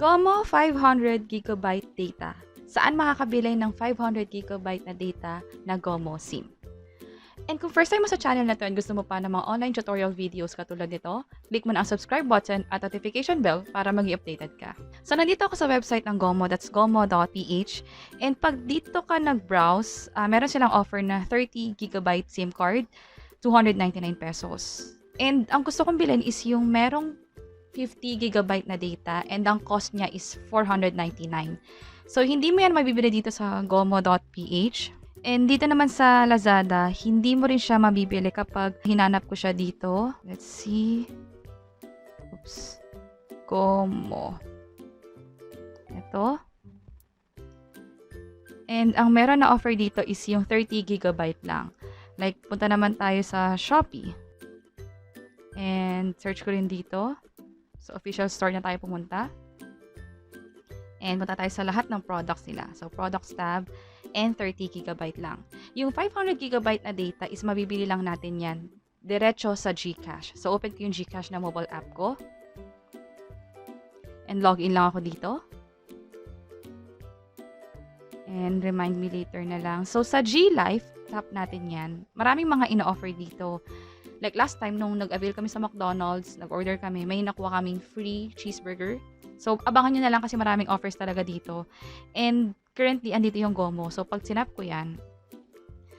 Gomo 500 GB data. Saan makakabili ng 500 GB na data na Gomo SIM? And kung first time mo sa channel na to and gusto mo pa ng mga online tutorial videos katulad nito, click mo na ang subscribe button at notification bell para maging updated ka. So, nandito ako sa website ng Gomo, that's gomo.ph. And pag dito ka nag-browse, meron silang offer na 30 GB SIM card, 299 pesos. And ang gusto kong bilhin is yung merong 50 GB na data and ang cost niya is 499. So, hindi mo yan mabibili dito sa gomo.ph. And dito naman sa Lazada, hindi mo rin siya mabibili kapag hinanap ko siya dito. Let's see. Oops. Gomo. Ito. And ang meron na offer dito is yung 30 GB lang. Like, punta naman tayo sa Shopee. And search ko rin dito. So, official store na tayo pumunta. And punta tayo sa lahat ng products nila. So, products tab and 30 GB lang. Yung 500 GB na data is mabibili lang natin yan diretso sa GCash. So, open ko yung GCash na mobile app ko. And login lang ako dito. And remind me later na lang. So, sa GLife, tap natin yan. Maraming mga ino-offer dito. Like last time, nung nag-avail kami sa McDonald's, nag-order kami, may nakuha kaming free cheeseburger. So, abangan nyo na lang kasi maraming offers talaga dito. And currently, andito yung Gomo. So, pag sinap ko yan,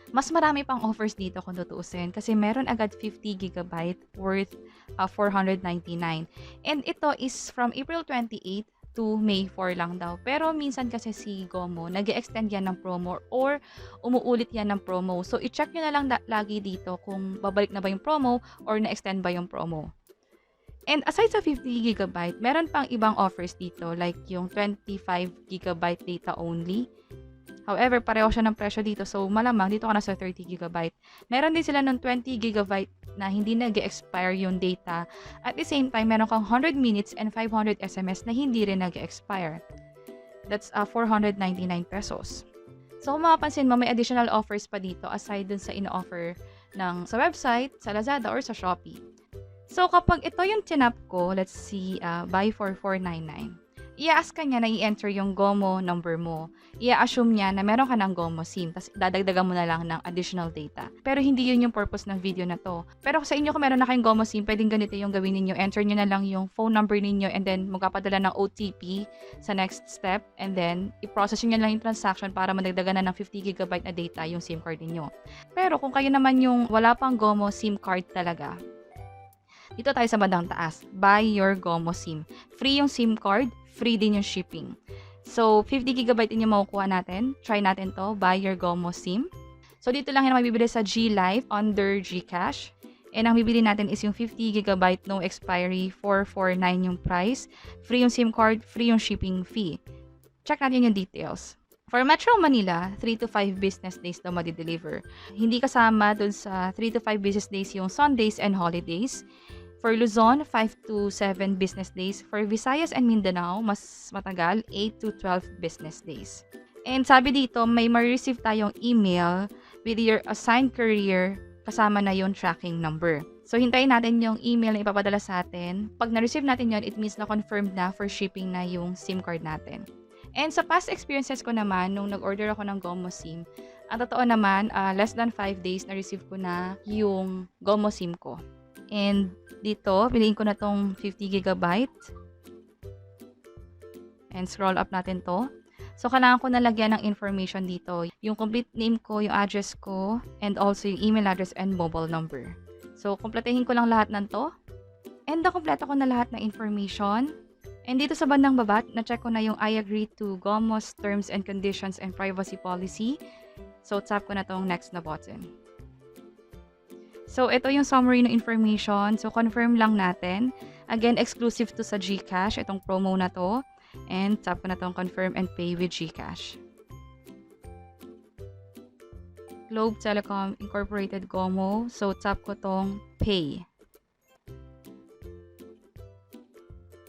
mas marami pang offers dito kung tutuusin. Kasi meron agad 50 GB worth 499. And ito is from April 28 to May 4 lang daw. Pero minsan kasi si Gomo, nag-extend yan ng promo or umuulit yan ng promo. So, i-check nyo na lang lagi dito kung babalik na ba yung promo or na-extend ba yung promo. And aside sa 50 GB, meron pang ibang offers dito like yung 25 GB data only. However, pareho siya ng presyo dito. So, malamang dito ka na sa 30 GB. Meron din sila ng 20 GB na hindi nag-expire yung data. At the same time, meron kang 100 minutes and 500 SMS na hindi rin nag-expire. That's 499 pesos. So, kung mapapansin mo, may additional offers pa dito aside dun sa ino-offer ng sa website, sa Lazada, or sa Shopee. So, kapag ito yung tinap ko, let's see, buy for 499. I-ask ka niya na i-enter yung Gomo number mo. I-assume niya na meron ka ng Gomo SIM, tapos dadagdagan mo na lang ng additional data. Pero hindi yun yung purpose ng video na to. Pero sa inyo, kung meron na kayong Gomo SIM, pwedeng ganito yung gawin ninyo. Enter nyo na lang yung phone number ninyo and then magpapadala ng OTP sa next step. And then, i-process nyo na lang yung transaction para madagdagan na ng 50 GB na data yung SIM card ninyo. Pero kung kayo naman yung wala pang Gomo SIM card talaga, dito tayo sa bandang taas. Buy your Gomo SIM. Free yung SIM card, free din yung shipping. So, 50 GB din yung makukuha natin. Try natin to. Buy your Gomo SIM. So, dito lang yung mabibili sa GLife under GCash. And ang bibili natin is yung 50 GB no expiry, 449 yung price. Free yung SIM card, free yung shipping fee. Check natin yung details. For Metro Manila, 3 to 5 business days daw madi-deliver. Hindi kasama dun sa 3 to 5 business days yung Sundays and holidays. For Luzon, 5 to 7 business days. For Visayas and Mindanao, mas matagal, 8 to 12 business days. And sabi dito, may ma-receive tayong email with your assigned courier kasama na yung tracking number. So, hintayin natin yung email na ipapadala sa atin. Pag na-receive natin yon, it means na confirmed na for shipping na yung SIM card natin. And sa past experiences ko naman, nung nag-order ako ng Gomo SIM, ang totoo naman, less than 5 days na-receive ko na yung Gomo SIM ko. And dito, piliin ko na tong 50 GB. And scroll up natin to. So, kailangan ko nalagyan ng information dito. Yung complete name ko, yung address ko, and also yung email address and mobile number. So, kumpletehin ko lang lahat ng to. And nakompleto ko na lahat ng information. And dito sa bandang baba, na-check ko na yung I agree to Gomo's terms and conditions and privacy policy. So, tap ko na tong next na button. So, ito yung summary ng information. So, confirm lang natin. Again, exclusive to sa GCash, itong promo na to. And tap ko na tong confirm and pay with GCash. Globe Telecom Incorporated Gomo. So, tap ko tong pay.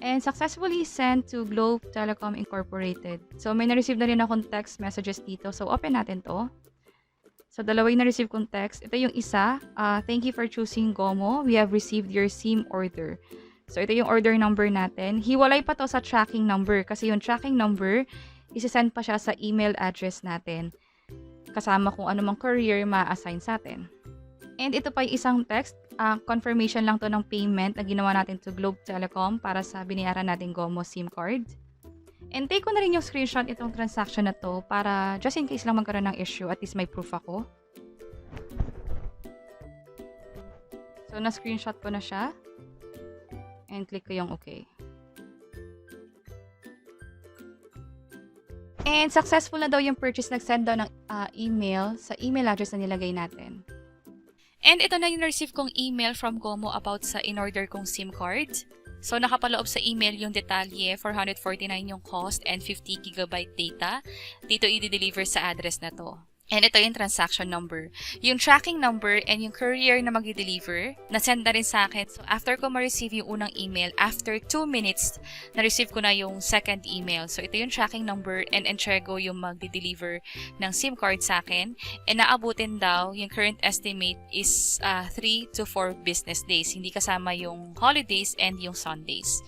And successfully sent to Globe Telecom Incorporated. So, may na-receive na rin akong text messages dito. So, open natin to. So, dalawa yung na-receive kong text. Ito yung isa. Thank you for choosing Gomo. We have received your SIM order. So, ito yung order number natin. Hiwalay pa to sa tracking number kasi yung tracking number, isi-send pa siya sa email address natin. Kasama kung ano mang courier ma-assign sa atin. And ito pa yung isang text. Confirmation lang to ng payment na ginawa natin to Globe Telecom para sa binayaran natin Gomo SIM card. And take ko na rin yung screenshot itong transaction na to para just in case lang magkaroon ng issue, at least may proof ako. So, na-screenshot ko na siya. And click ko yung okay. And successful na daw yung purchase. Nag-send daw ng email sa email address na nilagay natin. And ito na yung receive kong email from Gomo about sa in-order kong SIM card. So, nakapaloob sa email yung detalye, 449 yung cost and 50 GB data. Dito i-deliver sa address na to. And ito yung transaction number. Yung tracking number and yung courier na mag-deliver, na-send na rin sa akin. So, after ko ma-receive yung unang email, after 2 minutes, na-receive ko na yung second email. So, ito yung tracking number and Entrego yung mag-deliver ng SIM card sa akin. And naabutin daw, yung current estimate is 3 to 4 business days. Hindi kasama yung holidays and yung Sundays.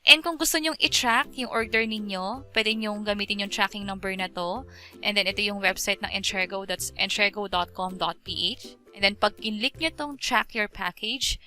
And kung gusto nyong i-track yung order ninyo, pwede nyong gamitin yung tracking number na to. And then, ito yung website ng Entrego, that's entrego.com.ph. And then, pag in-click nyo tong track your package,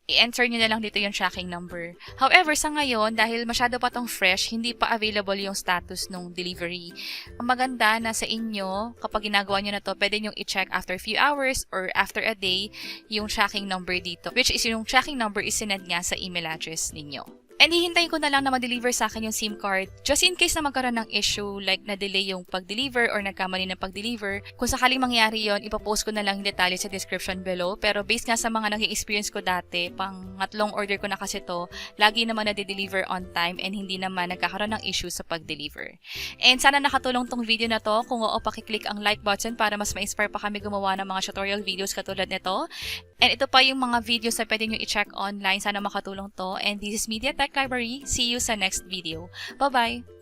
i-enter nyo na lang dito yung tracking number. However, sa ngayon, dahil masyado pa tong fresh, hindi pa available yung status ng delivery. Ang maganda na sa inyo, kapag ginagawa nyo na to, pwede nyong i-check after a few hours or after a day yung tracking number dito. Which is yung tracking number is sinend nga sa email address ninyo. And hihintayin ko na lang na ma-deliver sa akin yung SIM card just in case na magkaroon ng issue like na-delay yung pag-deliver or nagkamali ng pag-deliver. Kung sakaling mangyari yon, ipopost ko na lang yung detalye sa description below. Pero based nga sa mga naging experience ko dati, pangatlong order ko na kasi to, lagi naman na-deliver on time and hindi naman nagkakaroon ng issue sa pag-deliver. And sana nakatulong tong video na to. Kung oo, pakiclick ang like button para mas ma-inspire pa kami gumawa ng mga tutorial videos katulad nito. And ito pa yung mga videos na pwede nyo i-check online. Sana makatulong to. And this is Media Tech Library. See you sa next video. Bye-bye!